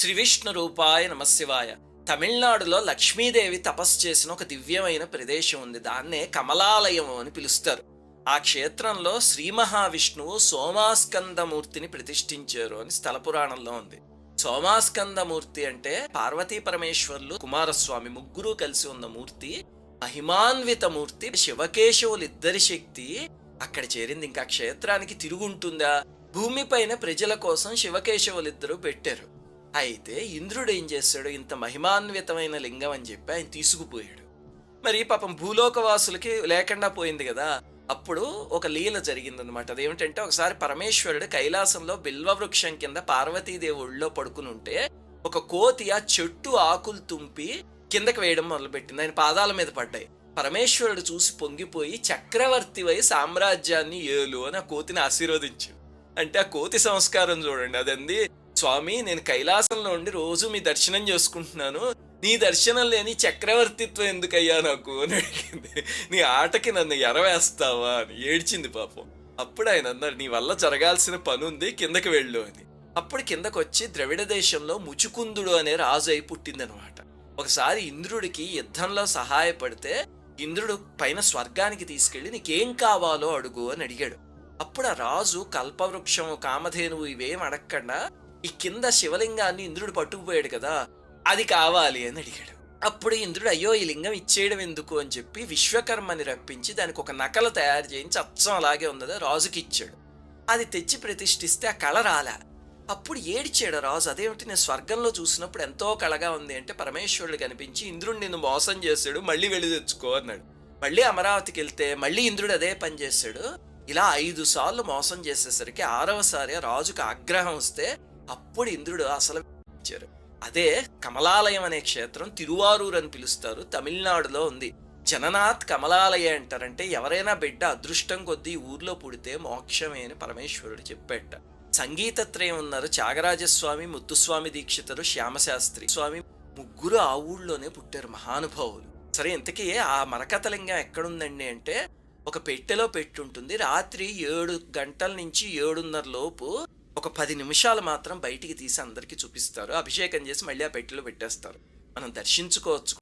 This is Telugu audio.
శ్రీ విష్ణు రూపాయ నమశివాయ. తమిళనాడులో లక్ష్మీదేవి తపస్సు చేసిన ఒక దివ్యమైన ప్రదేశం ఉంది. దాన్నే కమలాలయం అని పిలుస్తారు. ఆ క్షేత్రంలో శ్రీ మహావిష్ణువు సోమాస్కందమూర్తిని ప్రతిష్ఠించారు అని స్థల పురాణంలో ఉంది. సోమాస్కందమూర్తి అంటే పార్వతీ పరమేశ్వర్లు కుమారస్వామి ముగ్గురు కలిసి ఉన్న మూర్తి. మహిమాన్విత మూర్తి. శివకేశవులిద్దరి శక్తి అక్కడ చేరింది. ఇంకా క్షేత్రానికి తిరుగుంటుందా? భూమిపైన ప్రజల కోసం శివకేశవులిద్దరూ పెట్టారు. అయితే ఇంద్రుడు ఏం చేశాడు? ఇంత మహిమాన్వితమైన లింగం అని చెప్పి ఆయన తీసుకుపోయాడు. మరి పాపం భూలోకవాసులకి లేకుండా పోయింది కదా. అప్పుడు ఒక లీల జరిగిందనమాట. అదేమిటంటే ఒకసారి పరమేశ్వరుడు కైలాసంలో బిల్వవృక్షం కింద పార్వతీదేవి ఒళ్ళో పడుకుని ఉంటే ఒక కోతి ఆ చెట్టు ఆకులు తుంపి కిందకి వేయడం మొదలుపెట్టింది. ఆయన పాదాల మీద పడ్డాయి. పరమేశ్వరుడు చూసి పొంగిపోయి చక్రవర్తివై సామ్రాజ్యాన్ని ఏలు అని ఆ కోతిని ఆశీర్వదించాడు. అంటే ఆ కోతి సంస్కారం చూడండి. అదంది, స్వామి నేను కైలాసంలో ఉండి రోజు మీ దర్శనం చేసుకుంటున్నాను, నీ దర్శనం లేని చక్రవర్తిత్వం ఎందుకయ్యా నాకు అని అడిగింది. నీ ఆటకి నన్ను ఎరవేస్తావా అని ఏడ్చింది పాపం. అప్పుడు ఆయన అన్నారు, నీ వల్ల జరగాల్సిన పని ఉంది, కిందకి వెళ్ళు అని. అప్పుడు కిందకు వచ్చి ద్రవిడ దేశంలో ముచుకుందుడు అనే రాజు అయి పుట్టిందనమాట. ఒకసారి ఇంద్రుడికి యుద్ధంలో సహాయపడితే ఇంద్రుడు పైన స్వర్గానికి తీసుకెళ్లి నీకేం కావాలో అడుగు అని అడిగాడు. అప్పుడు ఆ రాజు కల్పవృక్షం, కామధేనువు ఇవేం అడగకుండా ఈ కింద శివలింగాన్ని ఇంద్రుడు పట్టుకుపోయాడు కదా, అది కావాలి అని అడిగాడు. అప్పుడు ఇంద్రుడు అయ్యో ఈ లింగం ఇచ్చేయడం ఎందుకు అని చెప్పి విశ్వకర్మని రప్పించి దానికి ఒక నకలు తయారు చేయించి అచ్చం అలాగే ఉన్నది రాజుకి ఇచ్చాడు. అది తెచ్చి ప్రతిష్ఠిస్తే ఆ కళ రాలే. అప్పుడు ఏడిచాడు రాజు. అదేమిటి, నేను స్వర్గంలో చూసినప్పుడు ఎంతో కళగా ఉంది అంటే పరమేశ్వరుడు కనిపించి ఇంద్రుడు నిన్ను మోసం చేశాడు, మళ్ళీ వెళ్ళి తెచ్చుకో అన్నాడు. మళ్ళీ అమరావతికి వెళ్తే మళ్ళీ ఇంద్రుడు అదే పని చేశాడు. ఇలా 5 సార్లు మోసం చేసేసరికి 6వసారి రాజుకు ఆగ్రహం వస్తే అప్పుడు ఇంద్రుడు అసలు ఇచ్చారు. అదే కమలాలయం అనే క్షేత్రం తిరువారూర్ అని పిలుస్తారు. తమిళనాడులో ఉంది. జననాథ్ కమలాలయ అంటారంటే ఎవరైనా బిడ్డ అదృష్టం కొద్దీ ఊర్లో పుడితే మోక్షమే అని పరమేశ్వరుడు చెప్పేట. సంగీతత్రయం ఉన్నారు. త్యాగరాజస్వామి, ముత్తుస్వామి దీక్షితులు, శ్యామశాస్త్రి స్వామి ముగ్గురు ఆ ఊళ్ళోనే పుట్టారు, మహానుభావులు. సరే, ఇంతకీ ఆ మరకతలింగం ఎక్కడుందండి అంటే ఒక పెట్టెలో పెట్టుంటుంది. రాత్రి 7 గంటల నుంచి 7:30 లోపు ఒక 10 నిమిషాలు మాత్రం బయటికి తీసి అందరికీ చూపిస్తారు. అభిషేకం చేసి మళ్ళీ ఆ పెట్టెలో పెట్టేస్తారు. మనం దర్శించుకోవచ్చు.